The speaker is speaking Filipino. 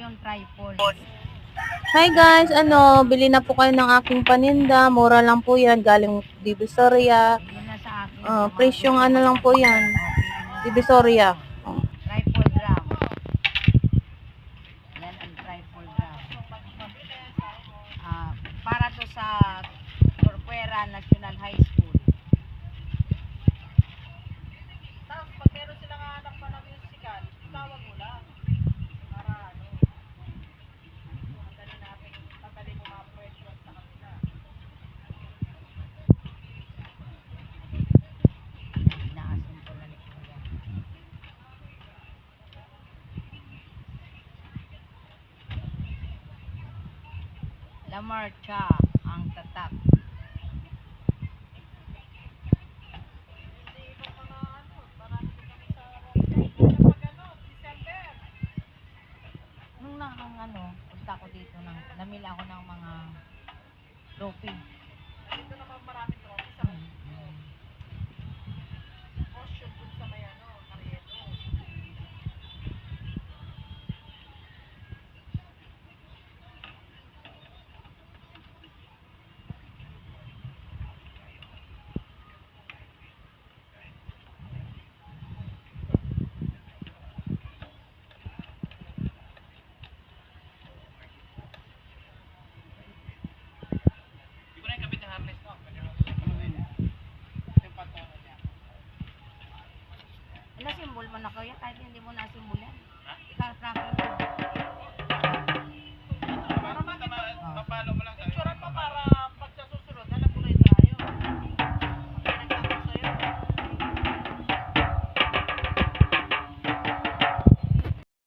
yung tripod. Hi guys, bili na po kayo ng aking paninda. Mura lang po yan, galing Divisoria. Yun na sa akin. Presyong lang po yan. Divisoria. Tripod ram. Yan ang tripod ram. Para to sa Corcuera National High School. Tapos pag meron silang anak pa na musical, tawag mo lang. Para madali mo ma-pressure sa kanila. Inaasin ko na ni Kuya. La Marcha ang tatak. Hindi ibang mga marami din kami sa December. Nung punta ko dito, namili ako ng mga trophy. Dito naman marami trophy sa costume dun sa may Carriedo. Ano simbol mo na Kuya? Kahit hindi mo nasimbolan. Ika-tracking mo. Para makita, Oh. picturean mo para